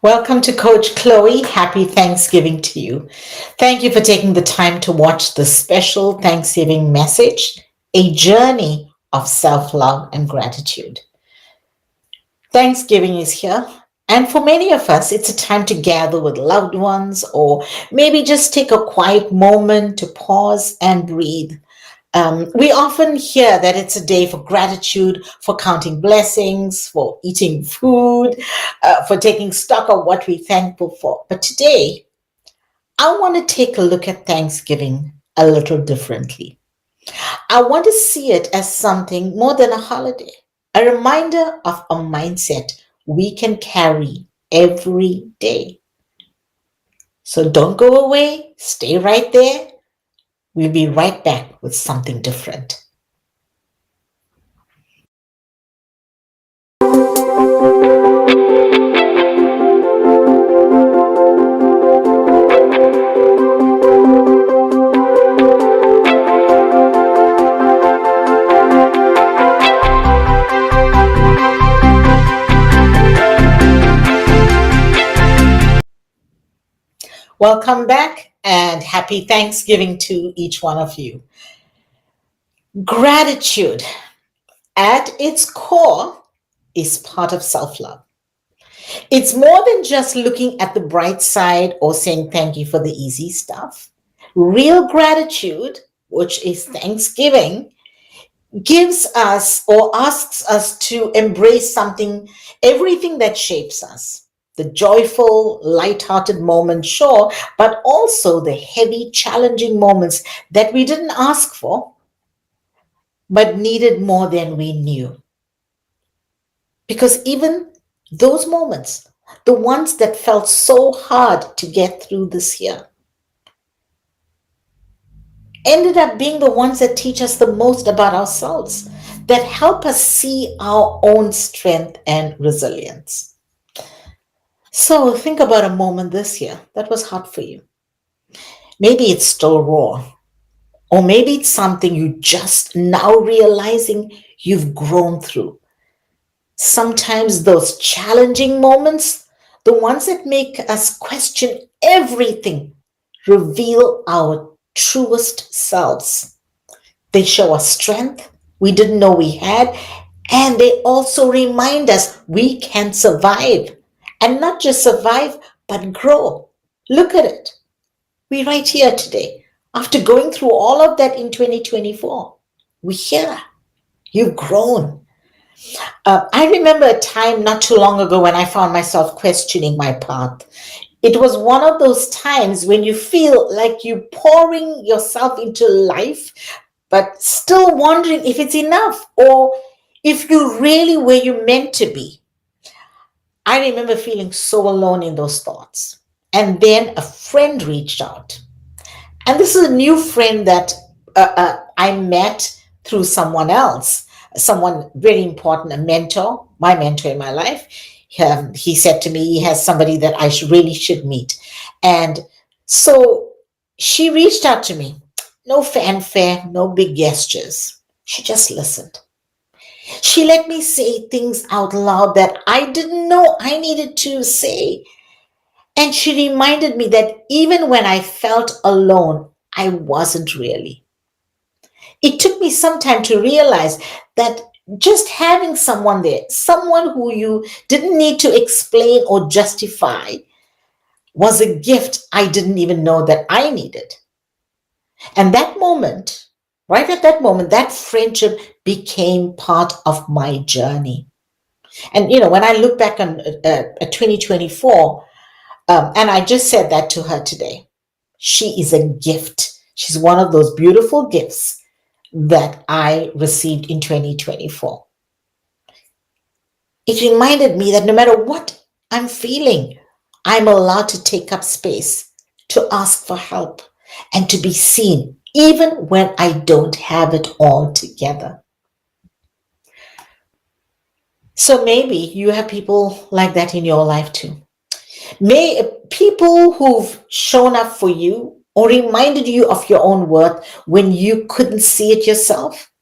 Welcome to Coach Chloe. Happy Thanksgiving to you. Thank you for taking the time to watch the special Thanksgiving message, a journey of self love and gratitude. Thanksgiving is here, and for many of us, it's a time to gather with loved ones or maybe just take a quiet moment to pause and breathe. We often hear that it's a day for gratitude, for counting blessings, for eating food, for taking stock of what we're thankful for. But today, I want to take a look at Thanksgiving a little differently. I want to see it as something more than a holiday, a reminder of a mindset we can carry every day. So don't go away, stay right there. We'll be right back with something different. Welcome back and happy Thanksgiving to each one of you. Gratitude at its core is part of self love. It's more than just looking at the bright side or saying thank you for the easy stuff. Real gratitude, which is thanksgiving, gives us or asks us to embrace everything that shapes us. The joyful, light-hearted moments, sure, but also the heavy, challenging moments that we didn't ask for, but needed more than we knew. Because even those moments, the ones that felt so hard to get through this year, ended up being the ones that teach us the most about ourselves, that help us see our own strength and resilience. So think about a moment this year that was hard for you. Maybe it's still raw, or maybe it's something you just now realizing you've grown through. Sometimes those challenging moments, the ones that make us question everything, reveal our truest selves. They show us strength we didn't know we had, and they also remind us we can survive. And not just survive, but grow. Look at it. We're right here today. After going through all of that in 2024, we're here. You've grown. I remember a time not too long ago when I found myself questioning my path. It was one of those times when you feel like you're pouring yourself into life, but still wondering if it's enough or if you're really where you're meant to be. I remember feeling so alone in those thoughts. And then a friend reached out. And this is a new friend that I met through someone else, someone very important, a mentor, my mentor in my life. He said to me he has somebody that really should meet. And so she reached out to me. No fanfare, no big gestures. She just listened. She let me say things out loud that I didn't know I needed to say. And she reminded me that even when I felt alone, I wasn't really. It took me some time to realize that just having someone there, someone who you didn't need to explain or justify, was a gift I didn't even know that I needed. And that moment, right at that moment, that friendship became part of my journey. And, when I look back on 2024, and I just said that to her today, she is a gift. She's one of those beautiful gifts that I received in 2024. It reminded me that no matter what I'm feeling, I'm allowed to take up space, to ask for help, and to be seen, even when I don't have it all together. So maybe you have people like that in your life too. May people who've shown up for you or reminded you of your own worth when you couldn't see it yourself.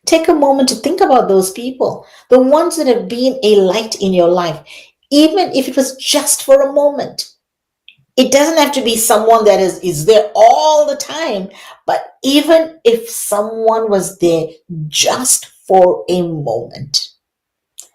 Take a moment to think about those people, the ones that have been a light in your life, even if it was just for a moment. It doesn't have to be someone that is there all the time, but even if someone was there just for a moment.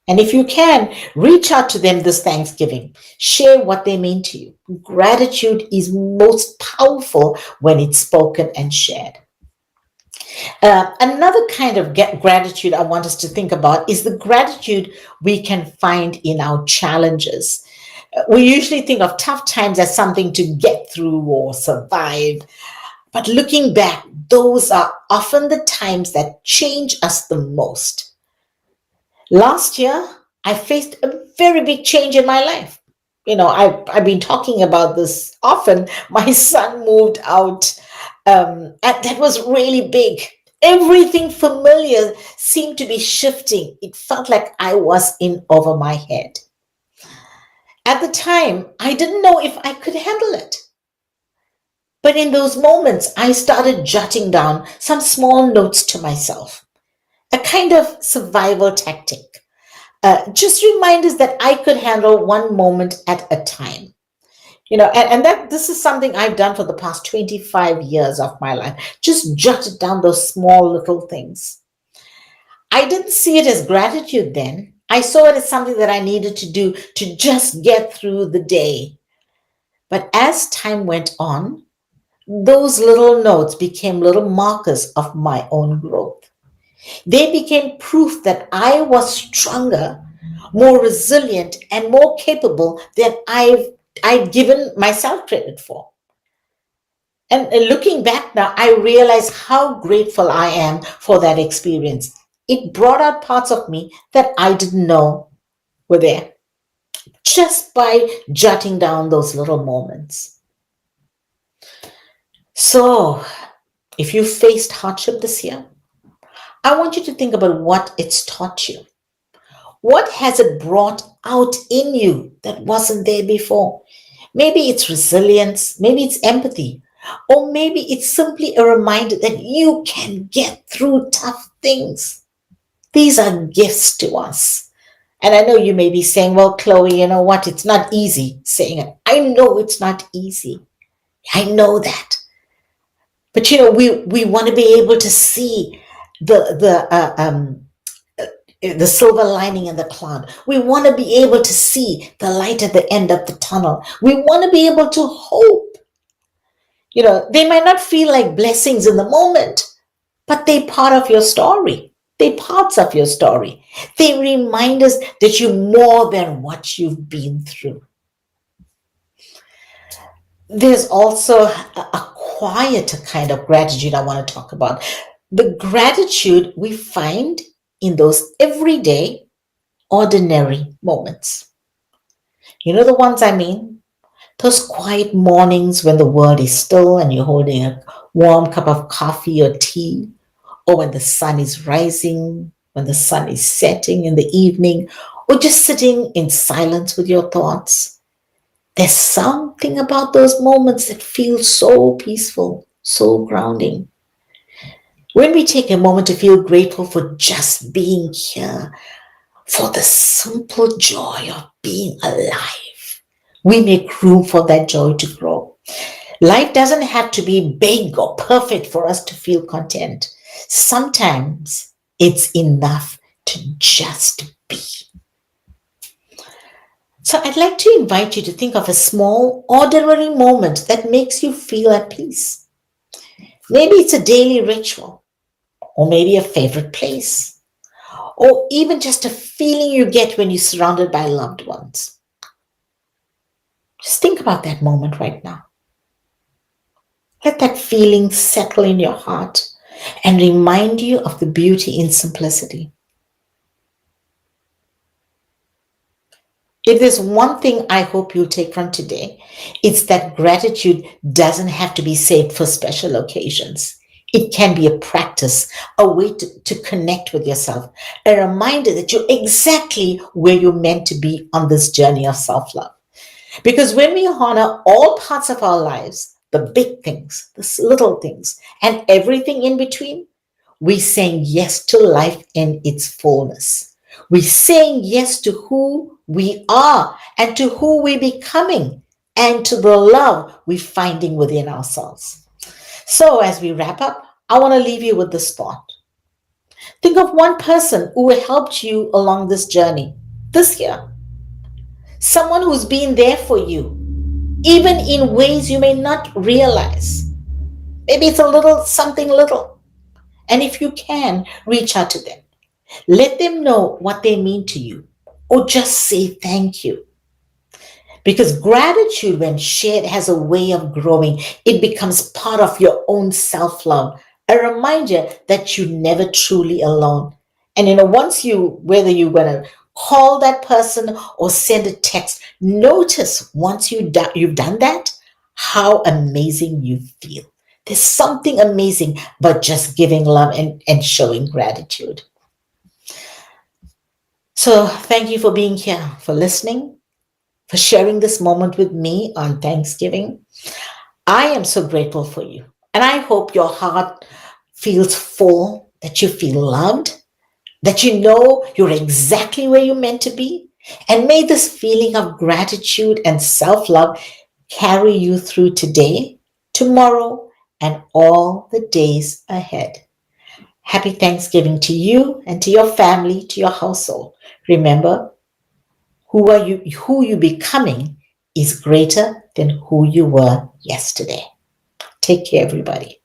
And if you can, reach out to them this Thanksgiving. Share what they mean to you. Gratitude is most powerful when it's spoken and shared. Another kind of gratitude I want us to think about is the gratitude we can find in our challenges. We usually think of tough times as something to get through or survive. But looking back, those are often the times that change us the most. Last year, I faced a very big change in my life. I've been talking about this often. My son moved out, and that was really big. Everything familiar seemed to be shifting. It felt like I was in over my head. At the time, I didn't know if I could handle it. But in those moments, I started jotting down some small notes to myself, a kind of survival tactic. Just reminders that I could handle one moment at a time. And that this is something I've done for the past 25 years of my life. Just jotted down those small little things. I didn't see it as gratitude then. I saw it as something that I needed to do to just get through the day. But as time went on, those little notes became little markers of my own growth. They became proof that I was stronger, more resilient, and more capable than I'd given myself credit for. And looking back now, I realize how grateful I am for that experience. It brought out parts of me that I didn't know were there just by jotting down those little moments. So, if you faced hardship this year, I want you to think about what it's taught you. What has it brought out in you that wasn't there before? Maybe it's resilience, maybe it's empathy, or maybe it's simply a reminder that you can get through tough things. These are gifts to us. And I know you may be saying, well, Chloe, you know what? It's not easy saying it. I know it's not easy. I know that. But we want to be able to see the silver lining in the cloud. We want to be able to see the light at the end of the tunnel. We want to be able to hope. They might not feel like blessings in the moment, but they're part of your story. They're parts of your story. They remind us that you're more than what you've been through. There's also a quieter kind of gratitude I want to talk about. The gratitude we find in those everyday, ordinary moments. You know the ones I mean? Those quiet mornings when the world is still and you're holding a warm cup of coffee or tea, or when the sun is rising, when the sun is setting in the evening, or just sitting in silence with your thoughts. There's something about those moments that feels so peaceful, so grounding. When we take a moment to feel grateful for just being here, for the simple joy of being alive, we make room for that joy to grow. Life doesn't have to be big or perfect for us to feel content. Sometimes it's enough to just be. So I'd like to invite you to think of a small, ordinary moment that makes you feel at peace. Maybe it's a daily ritual, or maybe a favorite place, or even just a feeling you get when you're surrounded by loved ones. Just think about that moment right now. Let that feeling settle in your heart and remind you of the beauty in simplicity. If there's one thing I hope you'll take from today, it's that gratitude doesn't have to be saved for special occasions. It can be a practice, a way to connect with yourself, a reminder that you're exactly where you're meant to be on this journey of self love. Because when we honor all parts of our lives, the big things, the little things, and everything in between, we're saying yes to life in its fullness. We're saying yes to who we are and to who we're becoming and to the love we're finding within ourselves. So, as we wrap up, I want to leave you with this thought. Think of one person who helped you along this journey this year. Someone who's been there for you, even in ways you may not realize. Maybe it's a little something little. And if you can, reach out to them. Let them know what they mean to you, or just say thank you. Because gratitude, when shared, has a way of growing. It becomes part of your own self love, a reminder that you're never truly alone. And once whether you're going to call that person or send a text, notice once you've done that, how amazing you feel. There's something amazing about just giving love and showing gratitude. So, thank you for being here, for listening, for sharing this moment with me on Thanksgiving. I am so grateful for you. And I hope your heart feels full, that you feel loved, that you know you're exactly where you're meant to be. And may this feeling of gratitude and self love carry you through today, tomorrow, and all the days ahead. Happy Thanksgiving to you and to your family, to your household. Remember, who you becoming is greater than who you were yesterday. Take care, everybody.